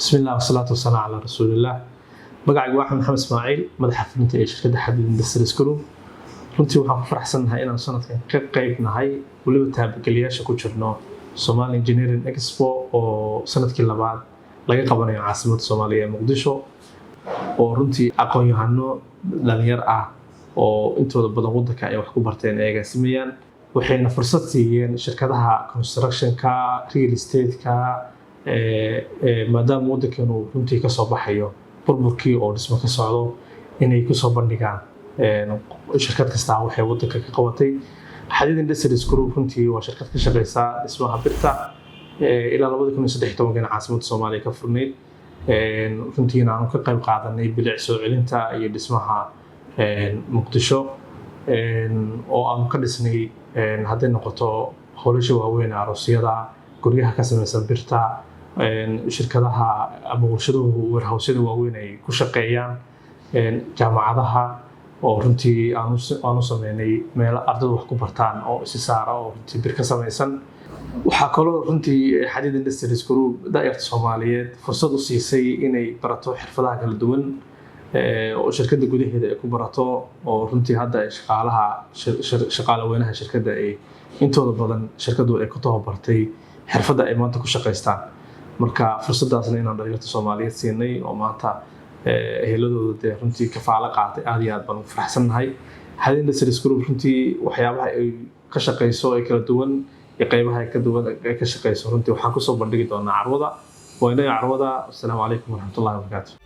بسم الله والصلاة والسلام على رسول الله. magacaygu waa Maxamed Ismaaciil madaxa fulinta ee shirkadda Xadid Industries Group. runtii waxaan ku faraxsanahay inaan sanadkan ka qayb nahay waliba taabageliyaasha ku jirno Somali Engineering Expo oo sanadkii labaad laga qabanayo caasimadda Soomaaliya ee Muqdisho oo runtii aqoon-yahano dhalinyar ah oo intooda badan waddanka ay wax ku barteen ay agaasimiyaan waxayna fursad siiyeen shirkadaha construction-ka, real estate-ka maadaama waddankeenu runtii ka soo baxayo burburkii oo dhismo ka socdo inay ku soo bandhigaan shirkad kasta waxay waddanka ka qabatay. Xadid Industries Group runtii waa shirkad ka shaqeysa dhismaha birta ilaa 2013 caasimadda Soomaaliya ka furnayd runtii aanu ka qayb qaadanay bilic soo celinta iyo dhismaha Muqdisho oo aan ka dhisnay hadday noqoto howlasha waaweyn aroosyada guryaha ka samaysan birta shirkadaha ama warshadaha warehousada waaweyn ay ku shaqeeyaan jaamacadaha oo runtii aanu sameynay meel ardaydu wax ku bartaan oo isi saara oo runtii bir ka samaysan. waxaa kaloo runtii Xadid Industries Group daa'irta Soomaaliyeed fursad u siisay inay barato xirfadaha kala duwan oo shirkadda gudaheeda ay ku barato oo runtii hadda shaqaale weynaha shirkadda ay intooda badan shirkaddu ay ku tababartay xirfadda ay maanta ku shaqeystaan. marka fursadaasna inaan dhalinyarta Soomaaliyeed siinay oo maanta eheladooda runtii kafaalo qaatay aad iyo aad baan ugu faraxsanahay. Xadid Industries Group runtii waxyaabaha ay ka shaqeyso ay kala duwan iyo qaybaha ay ka duwan ay ka shaqeyso runtii waxaan ku soo bandhigi doonaa carwada. Waa inay carwada. Assalaamu calaykum waraxmatullaahi wabarakaatuh.